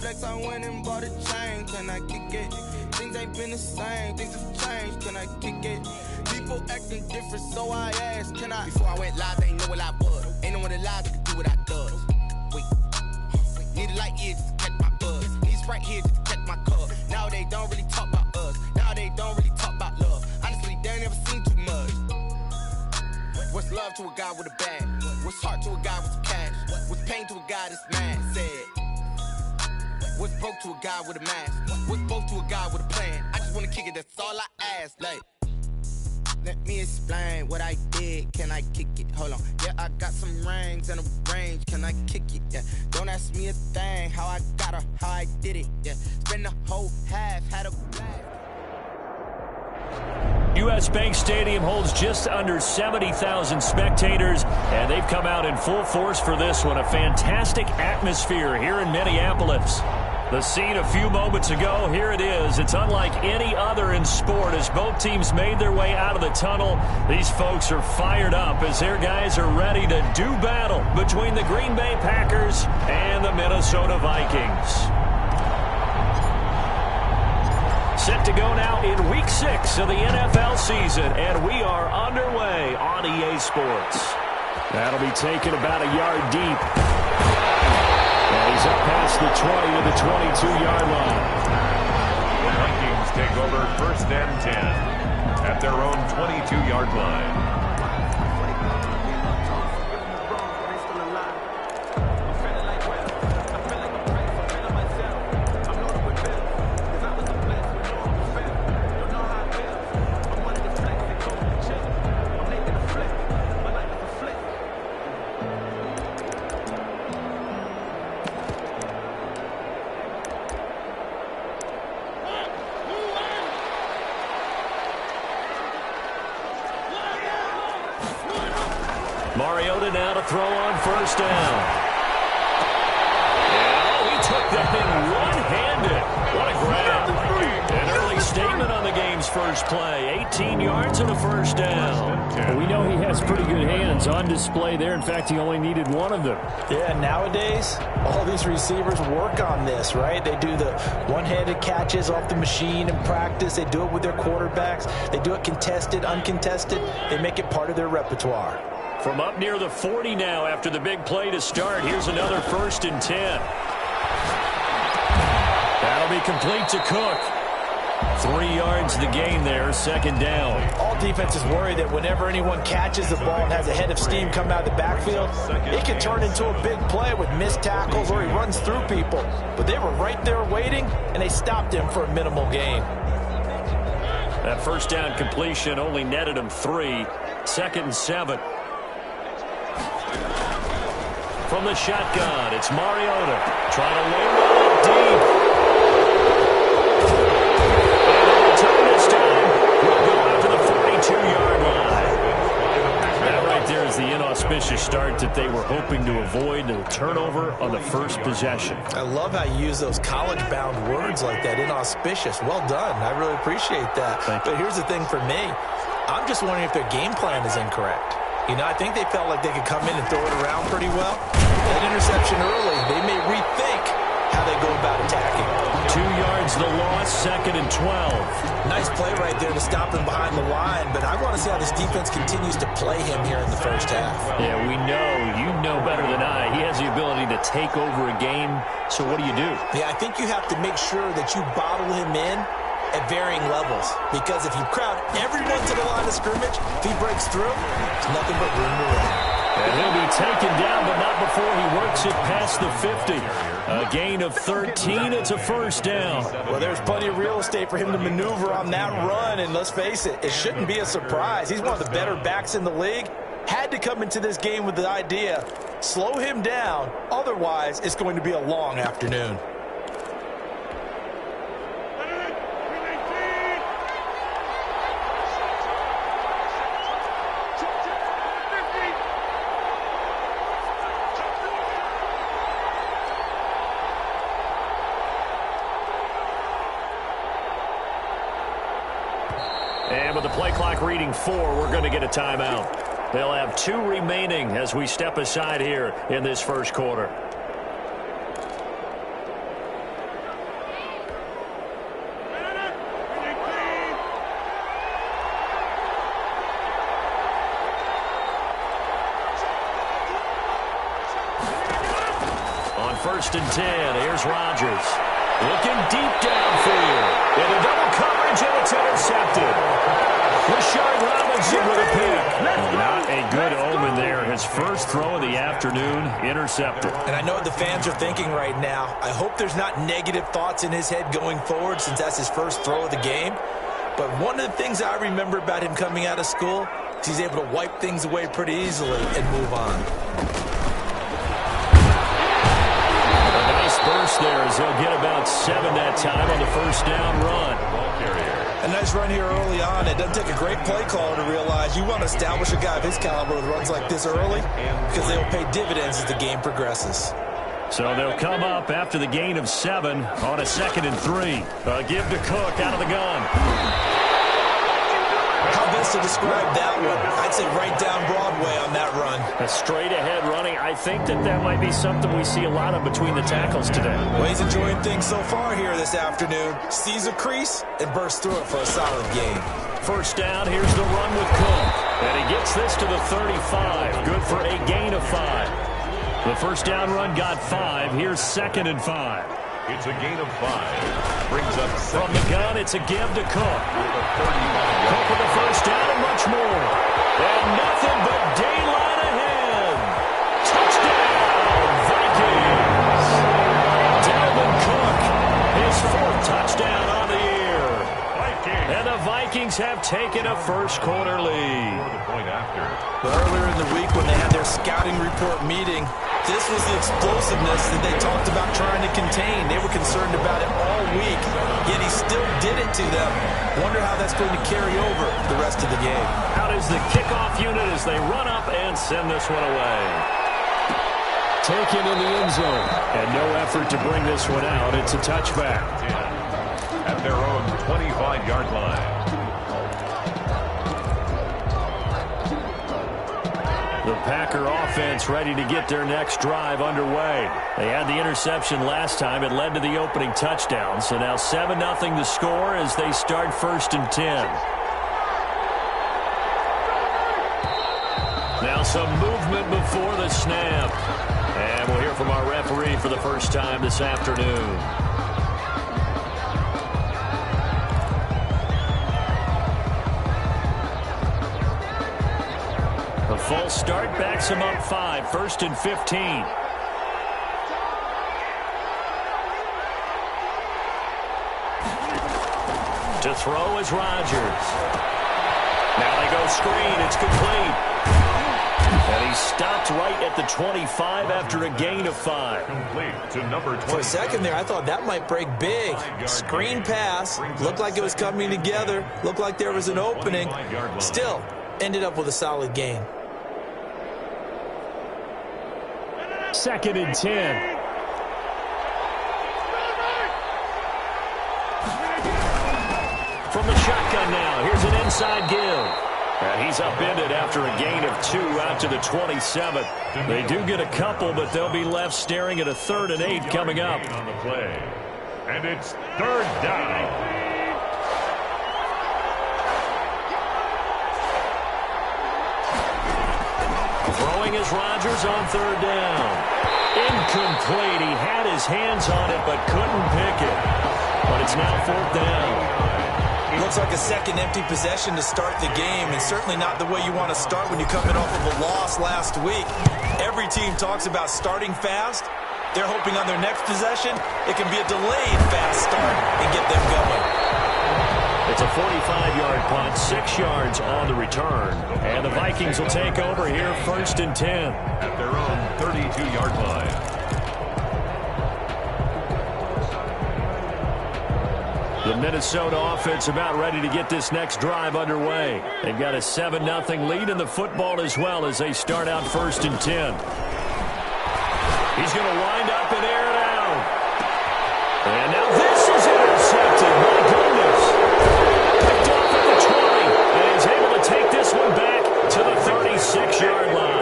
flex, I went and bought a chain. Can I kick it? Things ain't been the same, things have changed. Can I kick it? People acting different, so I asked, can I? Before I went live, they ain't know what I was. Ain't no one alive that could do what I does. Wait, need a light here just to catch my buzz. Need Sprite here just to catch my cup. Now they don't really talk about us. Now they don't really talk about love. Honestly, they ain't never seen too much. What's love to a guy with a bag? What's heart to a guy with some cash? What's pain to a guy that's mad? Said. What's broke to a guy with a mask? What's both to a guy with a plan? I just wanna kick it, that's all I ask. Like, let me explain what I did. Can I kick it? Hold on. Yeah, I got some rings and a range. Can I kick it? Yeah. Don't ask me a thing. How I got her, how I did it. Yeah. Spend the whole half, had a blast. U.S. Bank Stadium holds just under 70,000 spectators, and they've come out in full force for this one. A fantastic atmosphere here in Minneapolis. The scene a few moments ago, here it is. It's unlike any other in sport as both teams made their way out of the tunnel. These folks are fired up as their guys are ready to do battle between the Green Bay Packers and the Minnesota Vikings. Set to go now in Week 6 of the NFL season, and we are underway on EA Sports. That'll be taken about a yard deep. And he's up past the 20 to the 22-yard line. The Vikings take over 1st and 10 at their own 22-yard line. Mariota now to throw on 1st down. Yeah, he took that thing one-handed. What a grab. An early statement on the game's first play. 18 yards and a 1st down. Well, we know he has pretty good hands on display there. In fact, he only needed one of them. Yeah, nowadays, all these receivers work on this, right? They do the one-handed catches off the machine in practice. They do it with their quarterbacks. They do it contested, uncontested. They make it part of their repertoire. From up near the 40 now after the big play to start. Here's another 1st and 10. That'll be complete to Cook. 3 yards the gain there, 2nd down. All defenses worry that whenever anyone catches the ball and has a head of steam come out of the backfield, it can turn into a big play with missed tackles or he runs through people. But they were right there waiting, and they stopped him for a minimal gain. That 1st down completion only netted him 3. 2nd and 7. From the shotgun, it's Mariota trying to lay one deep. And the return this time will go out to the 42-yard line. That right there is the inauspicious start that they were hoping to avoid, the turnover on the first possession. I love how you use those college-bound words like that, inauspicious. Well done. I really appreciate that. But here's the thing for me. I'm just wondering if their game plan is incorrect. You know, I think they felt like they could come in and throw it around pretty well. That interception early, they may rethink how they go about attacking. 2 yards the loss, 2nd and 12. Nice play right there to stop him behind the line, but I want to see how this defense continues to play him here in the first half. Yeah, we know, you know better than I. He has the ability to take over a game, so what do you do? Yeah, I think you have to make sure that you bottle him in at varying levels, because if you crowd everyone to the line of scrimmage, if he breaks through, there's nothing but room to run. And he'll be taken down, but not before he works it past the 50. A gain of 13, it's a 1st down. Well, there's plenty of real estate for him to maneuver on that run, and let's face it, it shouldn't be a surprise. He's one of the better backs in the league. Had to come into this game with the idea, slow him down, otherwise it's going to be a long afternoon. And with the play clock reading 4, we're going to get a timeout. They'll have 2 remaining as we step aside here in this first quarter. 1st and 10. Here's Rodgers. Looking deep downfield. Into double coverage, and it's intercepted. Rashard Robinson with a pick. Not a good omen there. His first throw of the afternoon, intercepted. And I know what the fans are thinking right now. I hope there's not negative thoughts in his head going forward since that's his first throw of the game. But one of the things I remember about him coming out of school is he's able to wipe things away pretty easily and move on. A nice burst there as they'll get about 7 that time on the first down run. A nice run here early on. It doesn't take a great play caller to realize you want to establish a guy of his caliber with runs like this early because they will pay dividends as the game progresses. So they'll come up after the gain of 7 on a 2nd and 3. Give to Cook out of the gun. How best to describe that one? I'd say right down Broadway on that run. A straight-ahead running. I think that might be something we see a lot of between the tackles today. Well, he's enjoying things so far here this afternoon. Sees a crease and bursts through it for a solid gain. First down, here's the run with Cook. And he gets this to the 35. Good for a gain of 5. The first down run got 5. Here's 2nd and 5. It's a gain of 5. Brings up 7. From the gun, it's a give to Cook. Cook with the first down and much more. And nothing but daylight ahead. Touchdown, Vikings. Dalvin Cook, his 4th touchdown on the year. And the Vikings have taken a first quarter lead. But earlier in the week when they had their scouting report meeting, this was the explosiveness that they talked about trying to contain. They were concerned about it all week, yet he still did it to them. Wonder how that's going to carry over the rest of the game. Out is the kickoff unit as they run up and send this one away. Taken in the end zone. And no effort to bring this one out. It's a touchback. At their own 25-yard line. The Packer offense ready to get their next drive underway. They had the interception last time. It led to the opening touchdown. So now 7-0 the score as they start 1st and 10. Now some movement before the snap. And we'll hear from our referee for the first time this afternoon. A false start backs him up 5. 1st and 15. To throw is Rodgers. Now they go screen. It's complete. And he stopped right at the 25 after a gain of 5. Complete to number 20. For a second there, I thought that might break big. Screen pass. Looked like it was coming together. Looked like there was an opening. Still, ended up with a solid gain. 2nd and 10. From the shotgun now, here's an inside give. And he's upended after a gain of 2 out to the 27. They do get a couple, but they'll be left staring at a 3rd and 8 coming up. On the play. And it's 3rd down. Throwing is Rodgers on 3rd down. Incomplete. He had his hands on it but couldn't pick it. But it's now 4th down. Looks like a second empty possession to start the game, and certainly not the way you want to start when you're coming off of a loss last week. Every team talks about starting fast. They're hoping on their next possession it can be a delayed fast start and get them going. It's a 45-yard punt, 6 yards on the return. And the Vikings will take over here 1st and 10. At their own 32-yard line. The Minnesota offense about ready to get this next drive underway. They've got a 7-0 lead in the football as well as they start out 1st and 10. He's going to wind up and air it out. And now this is intercepted. My goodness. Picked off at the 20. And he's able to take this one back to the 36-yard line.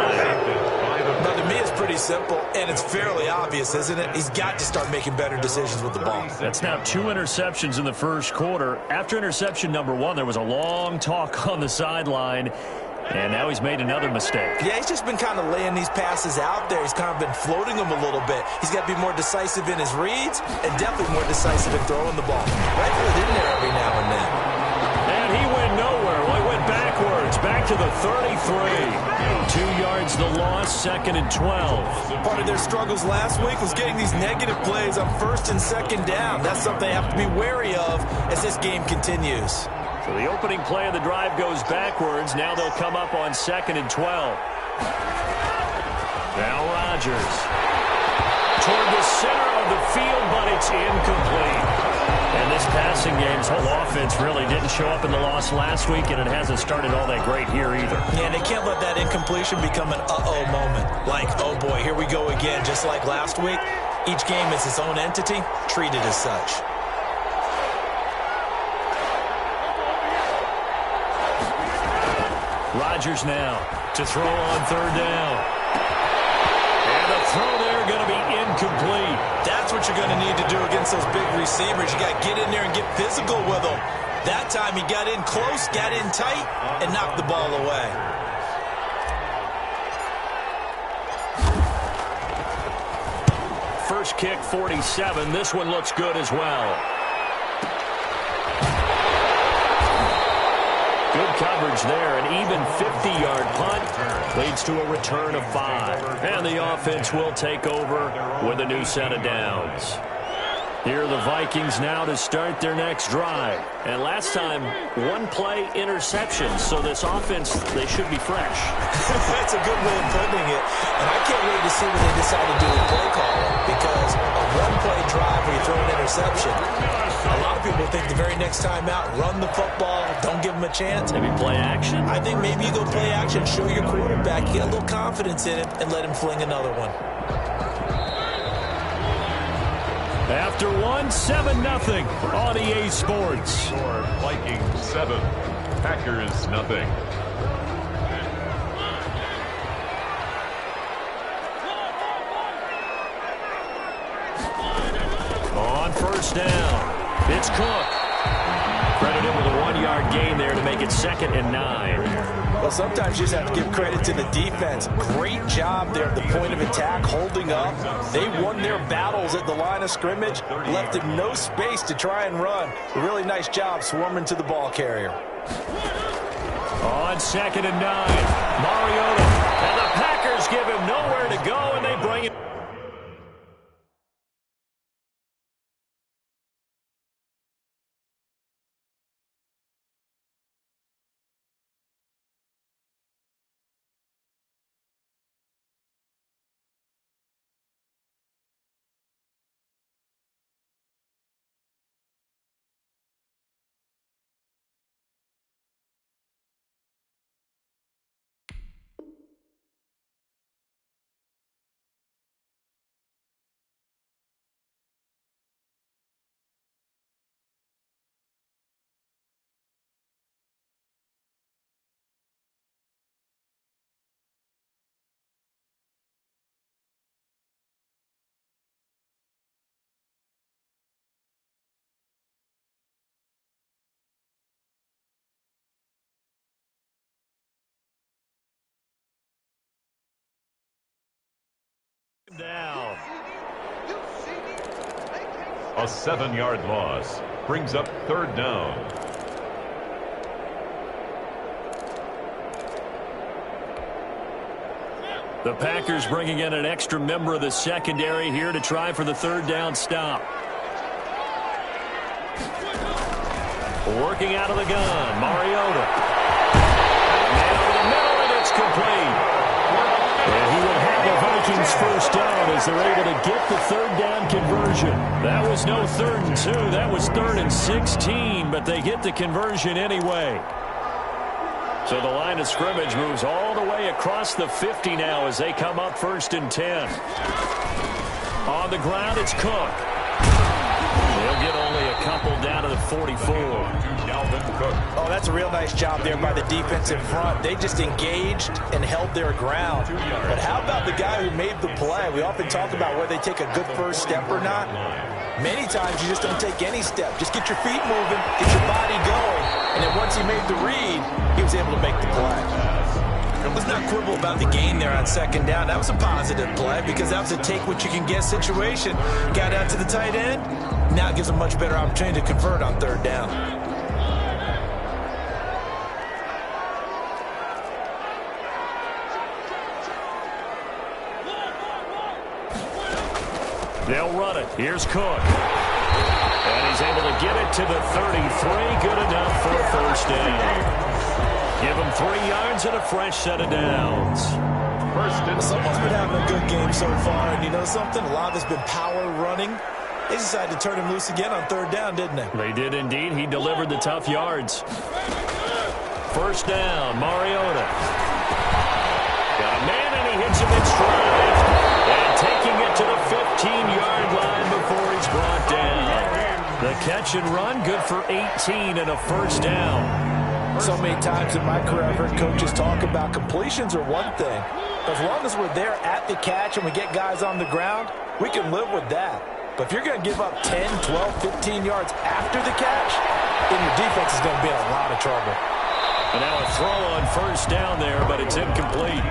Now, to me, it's pretty simple, and it's fairly obvious, isn't it? He's got to start making better decisions with the ball. That's now 2 interceptions in the first quarter. After interception number 1, there was a long talk on the sideline. And now he's made another mistake. Yeah, he's just been kind of laying these passes out there. He's kind of been floating them a little bit. He's got to be more decisive in his reads and definitely more decisive in throwing the ball. Rifle it in there every now and then. And he went nowhere. Well, he went backwards, back to the 33. 2 yards the loss, 2nd and 12. Part of their struggles last week was getting these negative plays on 1st and 2nd down. That's something they have to be wary of as this game continues. So the opening play of the drive goes backwards. Now they'll come up on 2nd and 12. Now Rodgers. Toward the center of the field, but it's incomplete. And this passing game's whole offense really didn't show up in the loss last week, and it hasn't started all that great here either. Yeah, and they can't let that incompletion become an uh-oh moment. Like, oh boy, here we go again. Just like last week, each game is its own entity, treated as such. Rodgers now to throw on 3rd down. And the throw there going to be incomplete. That's what you're going to need to do against those big receivers. You got to get in there and get physical with them. That time he got in close, got in tight, and knocked the ball away. First kick, 47. This one looks good as well. Good coverage there. An even 50-yard punt leads to a return of 5. And the offense will take over with a new set of downs. Here are the Vikings now to start their next drive. And last time, 1-play interception. So this offense, they should be fresh. That's a good way of putting it. And I can't wait to see what they decide to do with play calling. Because a 1-play drive where you throw an interception, a lot of people think the very next time out, run the football, don't give them a chance. Maybe play action? I think maybe you go play action, show your quarterback, you get a little confidence in him, and let him fling another one. After 7-0 on EA Sports. Score Vikings 7, Packers nothing. On 1st down, it's Cook. Credited with a 1-yard gain there to make it 2nd and 9. Well, sometimes you just have to give credit to the defense. Great job there at the point of attack, holding up. They won their battles at the line of scrimmage, left him no space to try and run. A really nice job swarming to the ball carrier. On 2nd and 9, Mariota. And the Packers give him nowhere to go, and they bring it. Down. A 7-yard loss brings up 3rd down. The Packers bringing in an extra member of the secondary here to try for the 3rd down stop. Working out of the gun, Mariota. Man over the middle, and it's complete. And he will have the Vikings 1st down as they're able to get the 3rd down conversion. That was no 3rd and 2. That was 3rd and 16, but they get the conversion anyway. So the line of scrimmage moves all the way across the 50 now as they come up 1st and 10. On the ground, it's Cook. They'll get only a couple down to the 44. Oh, that's a real nice job there by the defense in front. They just engaged and held their ground. But how about the guy who made the play? We often talk about whether they take a good first step or not. Many times you just don't take any step. Just get your feet moving, get your body going. And then once he made the read, he was able to make the play. Let's not quibble about the gain there on second down. That was a positive play because that was a take-what-you-can-get situation. Got out to the tight end. Now it gives a much better opportunity to convert on third down. They'll run it. Here's Cook. And he's able to get it to the 33. Good enough for a first down. Give him 3 yards and a fresh set of downs. Someone's been having a good game so far, and you know something? A lot of it's been power running. They decided to turn him loose again on third down, didn't they? They did indeed. He delivered the tough yards. First down, Mariota. Got a man, and he hits him in stride. And taking it to the 15-yard line before he's brought down. The catch and run, good for 18 and a first down. So many times in my career, I've heard coaches talk about completions are one thing. But as long as we're there at the catch and we get guys on the ground, we can live with that. But if you're going to give up 10, 12, 15 yards after the catch, then your defense is going to be in a lot of trouble. And now a throw on first down there, but it's incomplete.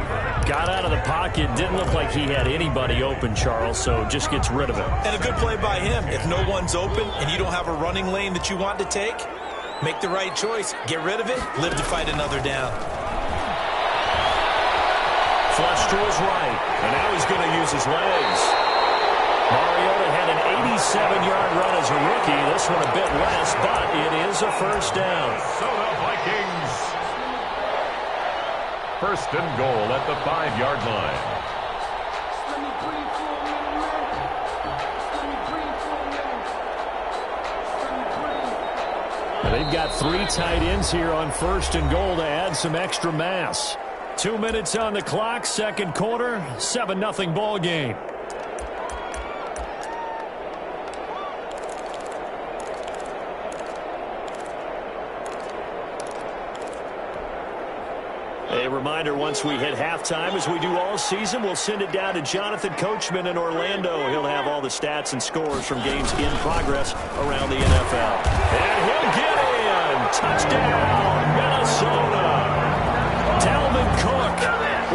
Got out of the pocket. Didn't look like he had anybody open, Charles, so just gets rid of it. And a good play by him. If no one's open and you don't have a running lane that you want to take, make the right choice. Get rid of it. Live to fight another down. Flush to his right. And now he's going to use his legs. Mariota had an 87-yard run as a rookie. This one a bit less, but it is a first down. Minnesota Vikings. First and goal at the 5-yard line. They've got 3 tight ends here on first and goal to add some extra mass. 2 minutes on the clock, second quarter, 7-0 ball game. A reminder, once we hit halftime, as we do all season, we'll send it down to Jonathan Coachman in Orlando. He'll have all the stats and scores from games in progress around the NFL. And he'll get in. Touchdown, Minnesota. Dalvin Cook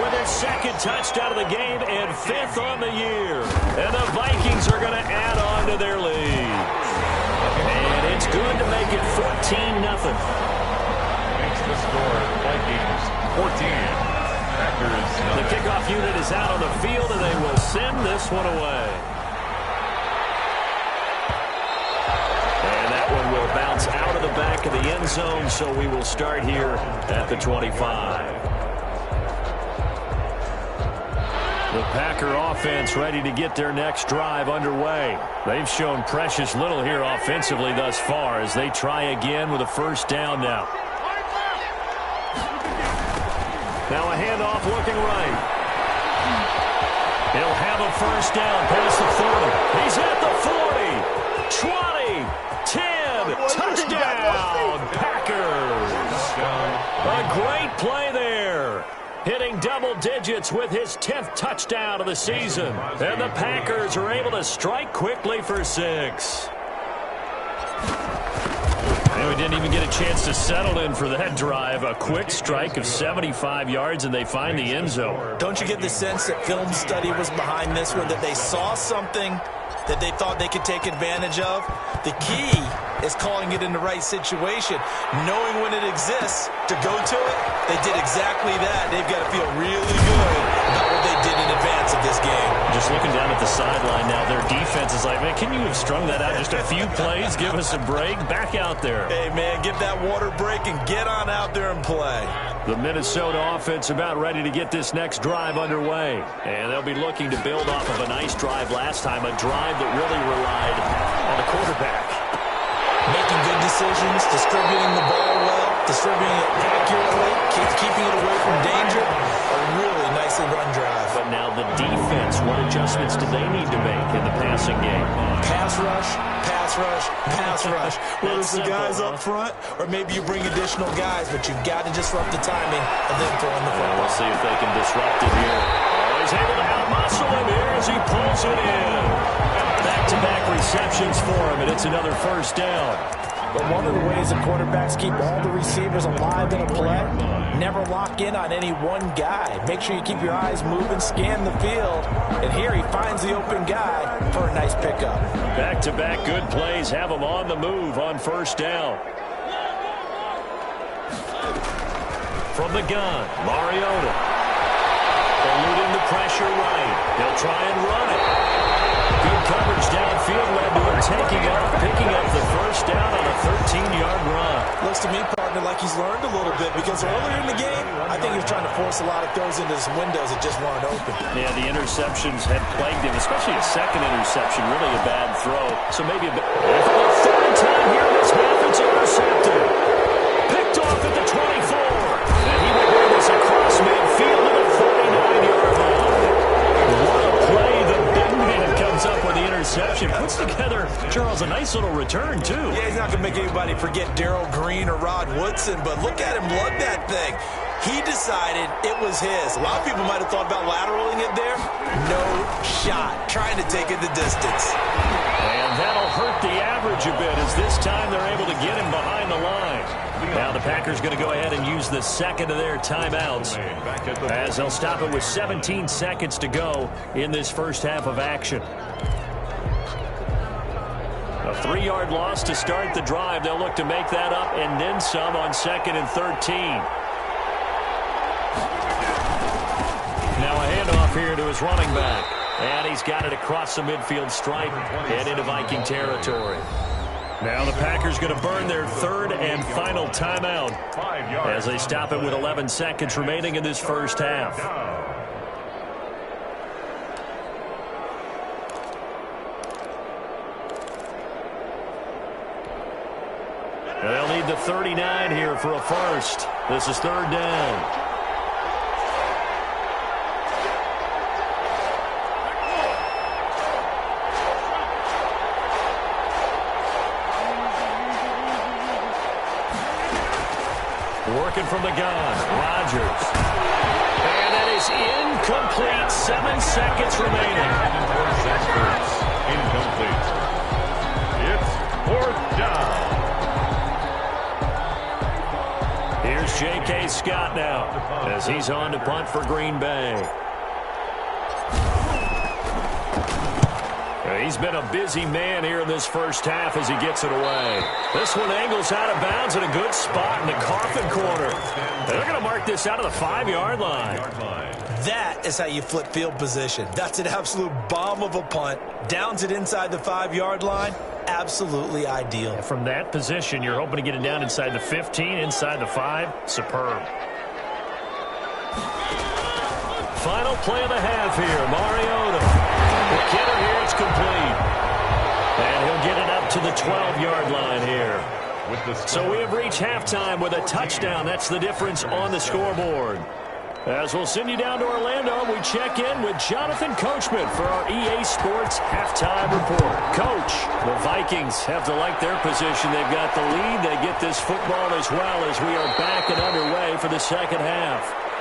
with his second touchdown of the game and 5th on the year. And the Vikings are going to add on to their lead. And it's good to make it 14-0. Makes the score, Vikings 14. Packers. The kickoff unit is out on the field, and they will send this one away. And that one will bounce out of the back of the end zone, so we will start here at the 25. The Packer offense ready to get their next drive underway. They've shown precious little here offensively thus far as they try again with a first down now. Now a handoff looking right. He'll have a first down past the 40. He's at the 40, 20, 10, touchdown, Packers. A great play there. Hitting double digits with his 10th touchdown of the season. And the Packers are able to strike quickly for 6. And we didn't even get a chance to settle in for that drive. A quick strike of 75 yards, and they find the end zone. Don't you get the sense that film study was behind this one, that they saw something that they thought they could take advantage of? The key is calling it in the right situation. Knowing when it exists to go to it, they did exactly that. They've got to feel really good about what they did in advance of this game. Just looking down at the sideline now, their defense is like, man, can you have strung that out just a few plays? Give us a break. Back out there. Hey, man, give that water break and get on out there and play. The Minnesota offense about ready to get this next drive underway. And they'll be looking to build off of a nice drive last time, a drive that really relied on the quarterback. Making good decisions, distributing the ball well, distributing it accurately, keeping it away from danger. A really nicely run drive. But now the defense, what adjustments do they need to make in the passing game? Pass rush, pass rush, pass rush. Whether it's the guys up front or maybe you bring additional guys, but you've got to disrupt the timing and then throw in the football. We'll see if they can disrupt it here. Oh, he's able to out-muscle him here as he pulls it in. Back-to-back receptions for him, and it's another first down. But one of the ways the quarterbacks keep all the receivers alive in a play, never lock in on any one guy. Make sure you keep your eyes moving, scan the field. And here he finds the open guy for a nice pickup. Back-to-back good plays have him on the move on first down. From the gun, Mariota. Eluding the pressure right. He'll try and run it. Good coverage downfield led to him picking up the first down on a 13-yard run. Looks to me, partner, like he's learned a little bit because earlier in the game, I think he was trying to force a lot of throws into some windows that just weren't open. Yeah, the interceptions had plagued him, especially a second interception, really a bad throw. So maybe a bit. For the third time here in this half, it's intercepted. Picked off at the 24. And he will bring this across midfield to the 49-yard line. What a play. The big man comes up with the interception. Puts together, Charles, a nice little return, too. Yeah, he's not going to make anybody forget Darrell Green or Rod Woodson, but look at him lug that thing. He decided it was his. A lot of people might have thought about lateraling it there. No shot. Trying to take it the distance. And that'll hurt the average a bit as this time they're able to get him behind the line. Now the Packers going to go ahead and use the second of their timeouts as they'll stop it with 17 seconds to go in this first half of action. A 3-yard loss to start the drive. They'll look to make that up and then some on 2nd and 13. Now a handoff here to his running back. And he's got it across the midfield stripe and into Viking territory. Now the Packers going to burn their third and final timeout as they stop it with 11 seconds remaining in this first half. They'll need the 39 here for a first. This is third down. Working from the gun, Rodgers. And that is incomplete. 7 seconds remaining. Incomplete. It's fourth down. Here's J.K. Scott now as he's on to punt for Green Bay. He's been a busy man here in this first half as he gets it away. This one angles out of bounds in a good spot in the coffin corner. They're going to mark this out of the 5-yard line. That is how you flip field position. That's an absolute bomb of a punt. Downs it inside the 5-yard line. Absolutely ideal. From that position, you're hoping to get it down inside the 15, inside the 5. Superb. Final play of the half here. Mariota. The kidder here, it's complete. And he'll get it up to the 12-yard line here. So we have reached halftime with a touchdown. That's the difference on the scoreboard. As we'll send you down to Orlando, we check in with Jonathan Coachman for our EA Sports Halftime Report. Coach, the Vikings have to like their position. They've got the lead. They get this football as well as we are back and underway for the second half.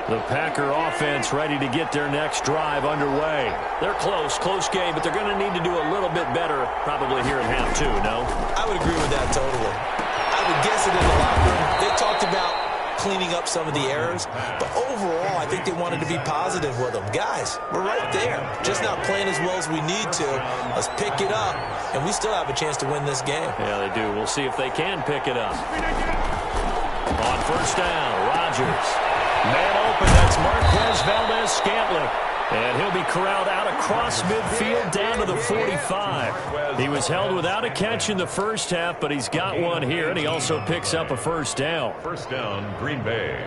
The Packer offense ready to get their next drive underway. They're close game, but they're going to need to do a little bit better probably here in half two, no? I would agree with that totally. I would guess it in the locker room. They talked about cleaning up some of the errors, but overall, I think they wanted to be positive with them. Guys, we're right there. Just not playing as well as we need to. Let's pick it up, and we still have a chance to win this game. Yeah, they do. We'll see if they can pick it up. On first down, Rodgers. Man open, that's Marquez Valdez-Scantling. And he'll be corralled out across midfield down to the 45. He was held without a catch in the first half, but he's got one here, and he also picks up a first down. First down, Green Bay.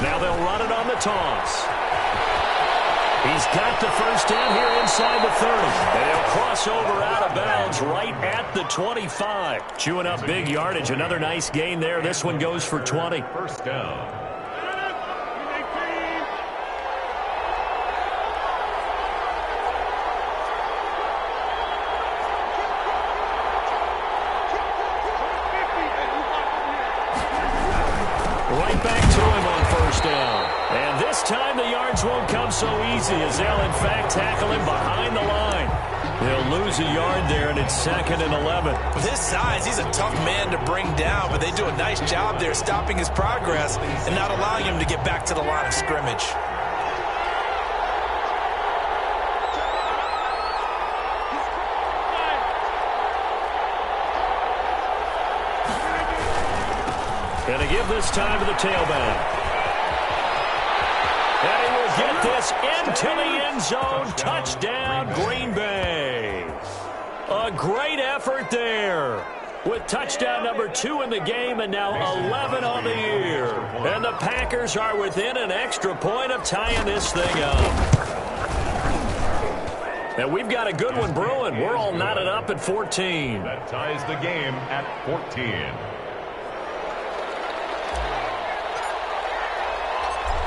Now they'll run it on the toss. He's got the first down here inside the 30. And he'll cross over out of bounds right at the 25. Chewing up big yardage. Another nice gain there. This one goes for 20. First down. Right back to him on first down. And this time the yards won't come so easy as they'll, in fact, tackle him behind the line. They'll lose a yard there, and it's 2nd and 11. With his size, he's a tough man to bring down, but they do a nice job there stopping his progress and not allowing him to get back to the line of scrimmage. Going to give this time to the tailback. And he will get this into the end zone. Touchdown, Green Bay. A great effort there. With touchdown number 2 in the game and now 11 on the year. And the Packers are within an extra point of tying this thing up. And we've got a good one brewing. We're all knotted up at 14. That ties the game at 14.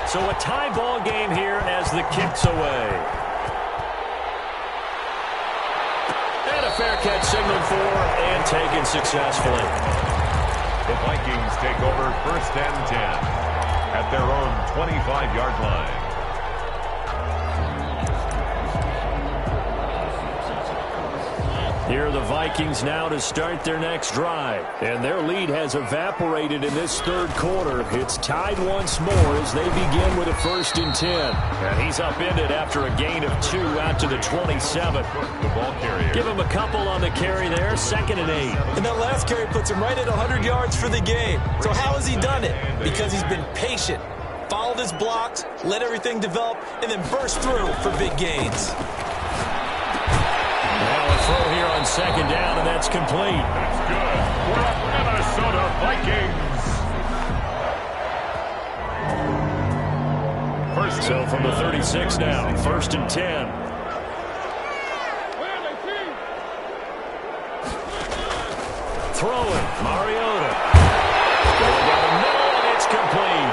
So a tie ball game here as the kick's away. And a fair catch signaled for and taken successfully. The Vikings take over 1st and 10 at their own 25-yard line. Here are the Vikings now to start their next drive. And their lead has evaporated in this 3rd quarter. It's tied once more as they begin with a 1st and 10. And he's upended after a gain of 2 out to the 27. The ball carrier. Give him a couple on the carry there. 2nd and 8. And that last carry puts him right at 100 yards for the game. So how has he done it? Because he's been patient, followed his blocks, let everything develop, and then burst through for big gains. Now a throw here on 2nd down, and that's complete. That's good for the Minnesota Vikings. So from the 36 now, 1st and 10. Throwing, Mariota. Going down the middle, and it's complete.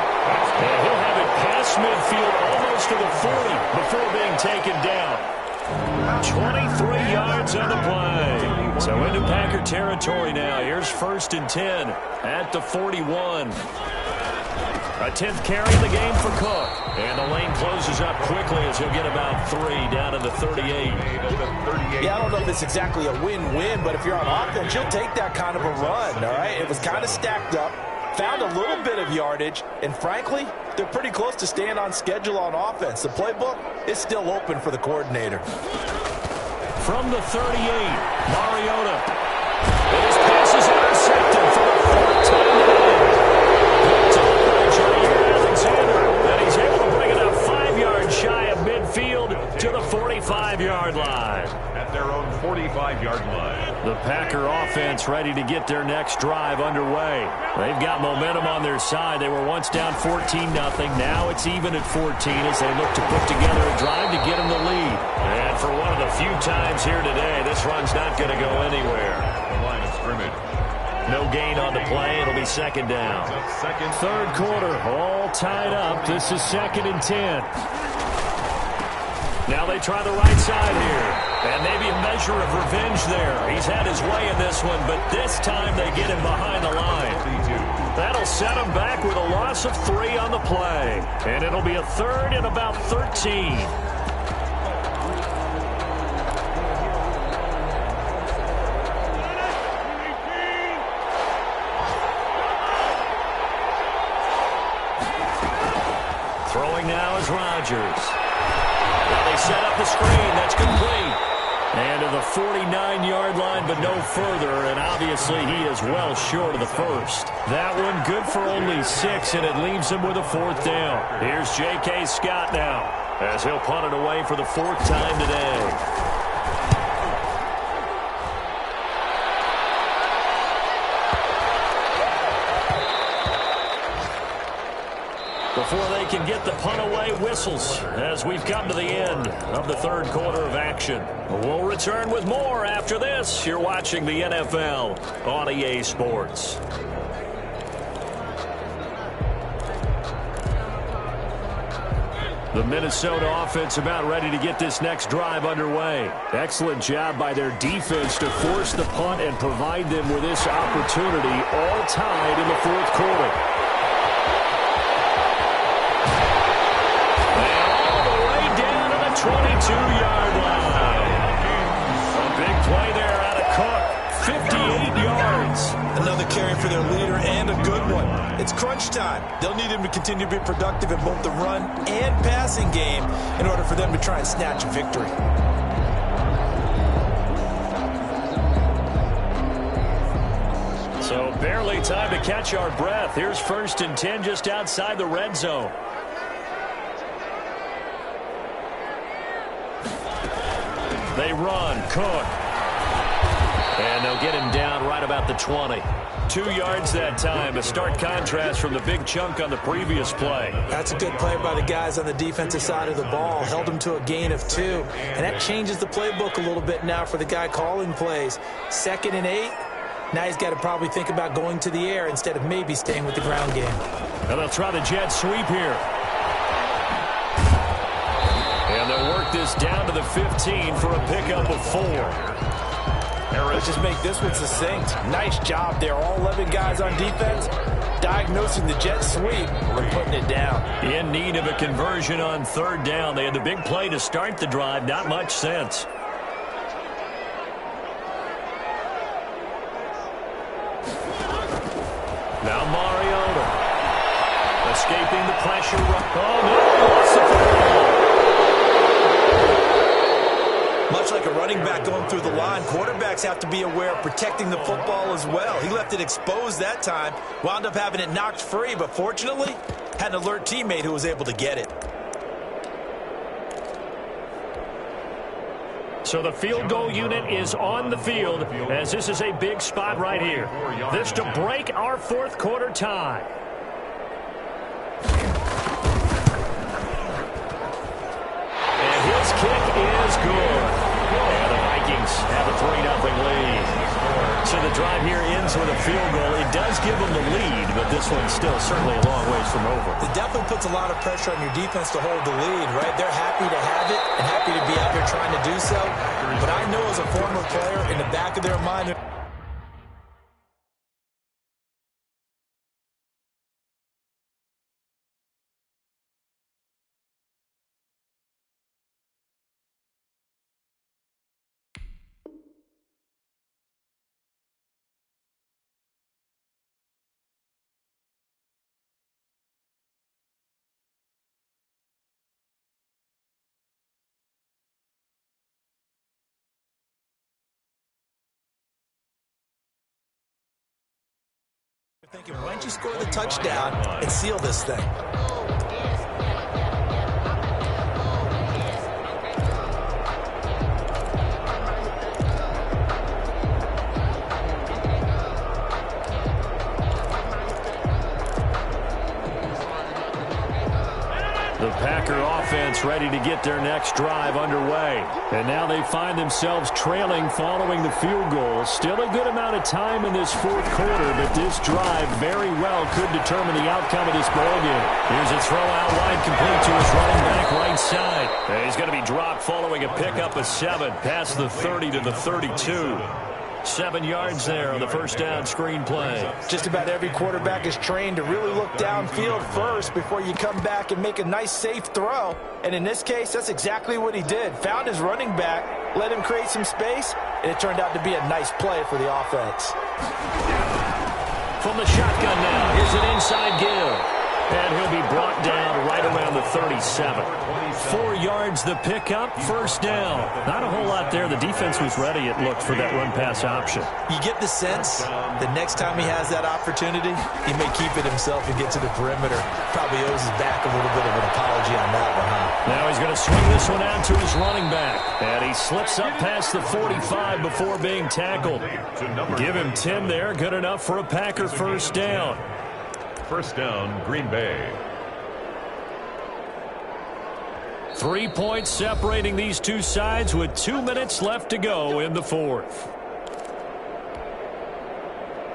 And he'll have it past midfield almost to the 40 before being taken down. 23 yards on the play. So into Packer territory now. Here's 1st and 10 at the 41. A 10th carry in the game for Cook. And the lane closes up quickly as he'll get about 3 down to the 38. Yeah, I don't know if it's exactly a win-win, but if you're on offense, you'll take that kind of a run, all right? It was kind of stacked up, found a little bit of yardage, and frankly, they're pretty close to staying on schedule on offense. The playbook is still open for the coordinator. From the 38, Mariota. His pass is intercepted for the 4th time today. Picked up by Jair Alexander. And he's able to bring it up 5 yards shy of midfield to the 45-yard line. At their own 45-yard line. The Packer offense ready to get their next drive underway. They've got momentum on their side. They were once down 14-0. Now it's even at 14 as they look to put together a drive to get them the lead. And for one of the few times here today, this run's not going to go anywhere. The line of scrimmage. No gain on the play. It'll be 2nd down. 3rd quarter, all tied up. This is 2nd and 10. Now they try the right side here. And maybe a measure of revenge there. He's had his way in this one, but this time they get him behind the line. That'll set him back with a loss of 3 on the play. And it'll be a 3rd and about 13. Throwing now is Rodgers. Now they set up the screen. That's complete. And to the 49-yard line, but no further. And obviously he is well short of the 1st. That one good for only 6, and it leaves him with a 4th down. Here's J.K. Scott now as he'll punt it away for the 4th time today. The before they can get the punt away whistles as we've come to the end of the third quarter of action. We'll return with more after this. You're watching the NFL on EA Sports. The Minnesota offense about ready to get this next drive underway. Excellent job by their defense to force the punt and provide them with this opportunity, all tied in the fourth quarter. And all the way down to the 22-yard line. A big play there out of Cook. 58 yards. Another carry for their leader and a good one. It's crunch time. They'll need him to continue to be productive in both the run and passing game in order for them to try and snatch a victory. So barely time to catch our breath. Here's 1st and 10 just outside the red zone. They run. Cook. And they'll get him down right about the 20. 2 yards that time. A stark contrast from the big chunk on the previous play. That's a good play by the guys on the defensive side of the ball. Held him to a gain of 2. And that changes the playbook a little bit now for the guy calling plays. 2nd and 8. Now he's got to probably think about going to the air instead of maybe staying with the ground game. And they'll try the jet sweep here. And they'll work this down to the 15 for a pickup of 4. Let's just make this one succinct. Nice job there. All 11 guys on defense diagnosing the jet sweep and putting it down. In need of a conversion on 3rd down. They had the big play to start the drive. Not much sense. Now Mariota. Escaping the pressure. Oh, no. Lost the football. Much like a running back going through the line, quarterbacks have to be aware of protecting the football as well. He left it exposed that time, wound up having it knocked free, but fortunately, had an alert teammate who was able to get it. So the field goal unit is on the field as this is a big spot right here. This to break our fourth quarter tie. And his kick is good. And the Vikings have a 3-0 lead. So the drive here ends with a field goal. It does give them the lead, but this one's still certainly a long ways from over. It definitely puts a lot of pressure on your defense to hold the lead, right? They're happy to have it and happy to be out there trying to do so. But I know as a former player, in the back of their mind, thinking, why don't you score the touchdown and seal this thing? The Packer offense ready to get their next drive underway. And now they find themselves trailing following the field goal. Still a good amount of time in this fourth quarter, but this drive very well could determine the outcome of this ballgame. Here's a throw out wide, complete to his running back right side. And he's going to be dropped following a pickup of 7 past the 30 to the 32. 7 yards there on the first down screen play. Just about every quarterback is trained to really look downfield first before you come back and make a nice, safe throw. And in this case, that's exactly what he did. Found his running back, let him create some space, and it turned out to be a nice play for the offense. From the shotgun now, here's an inside give. And he'll be brought down right around the 37. 4 yards the pickup, first down. Not a whole lot there. The defense was ready, it looked, for that run-pass option. You get the sense that next time he has that opportunity, he may keep it himself and get to the perimeter. Probably owes his back a little bit of an apology on that one, huh? Now he's going to swing this one out to his running back. And he slips up past the 45 before being tackled. Give him 10 there. Good enough for a Packer first down. First down, Green Bay. 3 points separating these two sides with 2 minutes left to go in the fourth.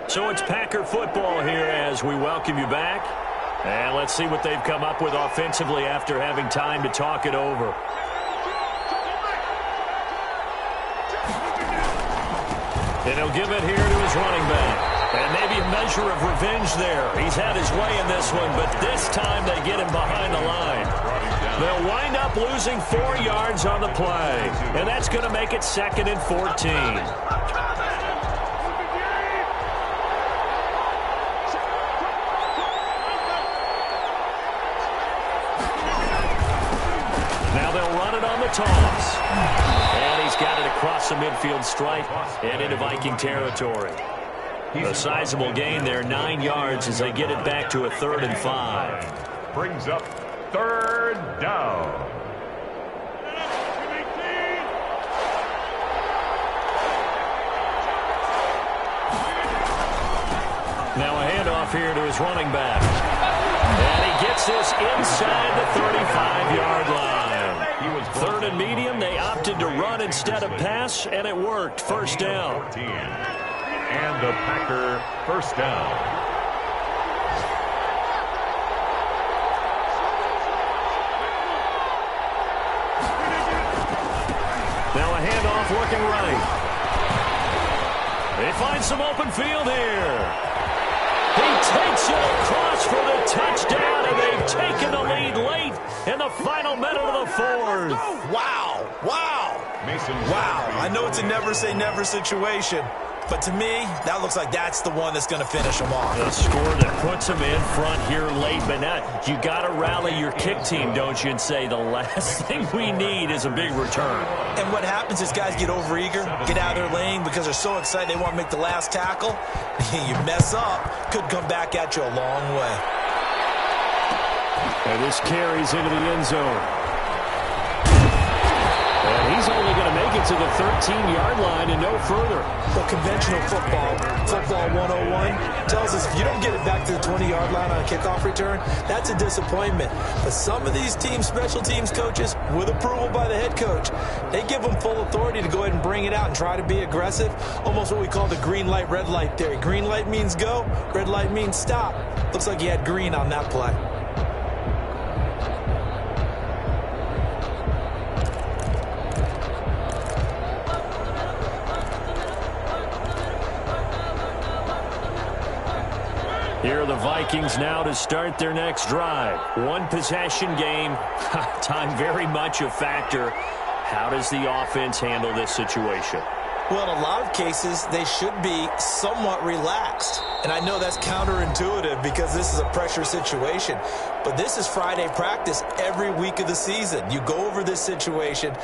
So it's Packer football here as we welcome you back. And let's see what they've come up with offensively after having time to talk it over. And he'll give it here to his running back. And maybe a measure of revenge there. He's had his way in this one, but this time they get him behind the line. They'll wind up losing 4 yards on the play. And that's going to make it 2nd and 14. Now they'll run it on the toss. And he's got it across the midfield stripe and into Viking territory. A sizable gain there, 9 yards as they get it back to a 3rd and 5. Brings up 3rd down. Now a handoff here to his running back. And he gets this inside the 35-yard line. 3rd and medium, they opted to run instead of pass, and it worked. 1st down. And the Packer 1st down. Now a handoff looking right. They find some open field here. He takes it across for the touchdown, and they've taken the lead late in the final minute of the 4th. Wow. Wow. I know it's a never-say-never situation. But to me, that looks like that's the one that's going to finish them off. The score that puts them in front here late. But now you got to rally your kick team, don't you, and say the last thing we need is a big return. And what happens is guys get overeager, get out of their lane because they're so excited they want to make the last tackle. You mess up, could come back at you a long way. And this carries into the end zone. And he's only going to make it to the 13-yard line and no further. Well, conventional football 101, tells us if you don't get it back to the 20-yard line on a kickoff return, that's a disappointment. But some of these teams, special teams coaches, with approval by the head coach, they give them full authority to go ahead and bring it out and try to be aggressive. Almost what we call the green light, red light theory. Green light means go, red light means stop. Looks like he had green on that play. Here are the Vikings now to start their next drive. 1 possession game. Time very much a factor. How does the offense handle this situation? Well, in a lot of cases, they should be somewhat relaxed. And I know that's counterintuitive because this is a pressure situation. But this is Friday practice every week of the season. You go over this situation,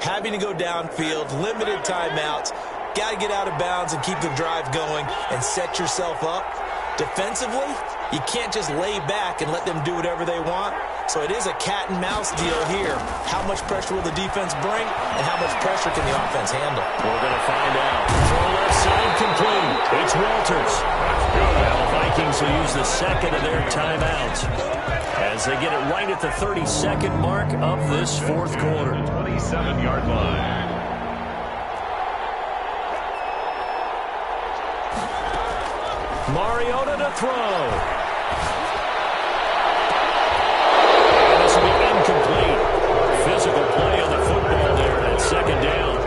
having to go downfield, limited timeouts, got to get out of bounds and keep the drive going and set yourself up. Defensively, you can't just lay back and let them do whatever they want. So it is a cat and mouse deal here. How much pressure will the defense bring, and how much pressure can the offense handle? We're going to find out. Throw left side complete. It's Walters. Now the Vikings will use the 2nd of their timeouts as they get it right at the 32nd mark of this 4th quarter. 27-yard line. Mariota to throw. And this will be incomplete. Physical play on the football there at 2nd down.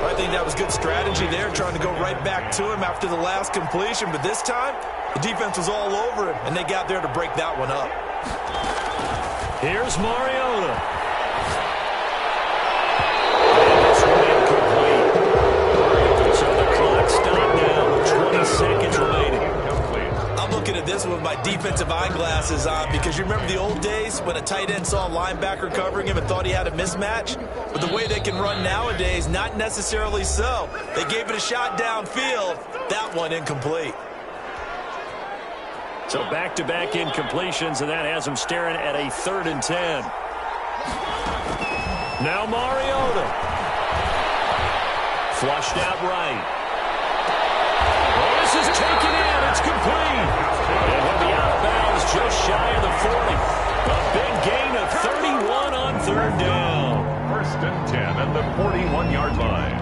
I think that was good strategy there, trying to go right back to him after the last completion. But this time, the defense was all over him, and they got there to break that one up. Here's Mariota. And this will be incomplete. So the clock stopped now with 20 seconds remaining. I'm looking at this with my defensive eyeglasses on because you remember the old days when a tight end saw a linebacker covering him and thought he had a mismatch? But the way they can run nowadays, not necessarily so. They gave it a shot downfield. That one incomplete. So back-to-back incompletions, and that has them staring at a 3rd and 10. Now Mariota. Flushed out right. Oh, this is taken in. It's complete. And he'll be out of bounds just shy of the 40. A big gain of 31 on 3rd and the 41-yard line.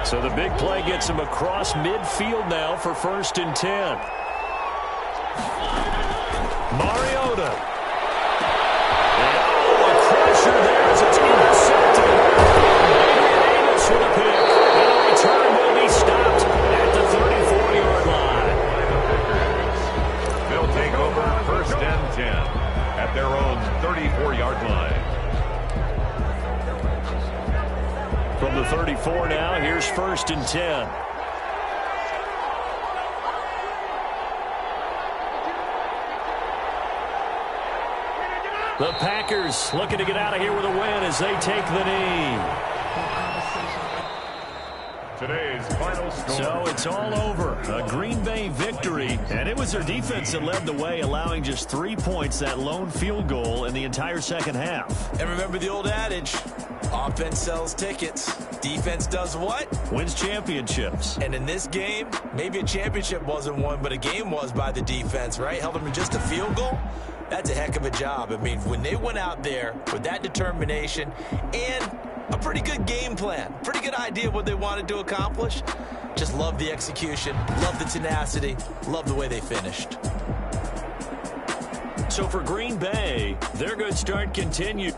So the big play gets him across midfield now for 1st and 10. Mariota. And a crusher there as it's intercepted. Davis for the pick. And a return will be stopped at the 34-yard line. They'll take over 1st and 10 at their own 34-yard line. From the 34 now, here's 1st and 10. The Packers looking to get out of here with a win as they take the knee. Today's final score. So it's all over. A Green Bay victory. And it was their defense that led the way, allowing just 3 points, that lone field goal in the entire second half. And remember the old adage, offense sells tickets. Defense does what? Wins championships. And in this game, maybe a championship wasn't won, but a game was by the defense, right? Held them to just a field goal. That's a heck of a job. I mean, when they went out there with that determination and a pretty good game plan, pretty good idea of what they wanted to accomplish, just love the execution, love the tenacity, love the way they finished. So for Green Bay, their good start continued.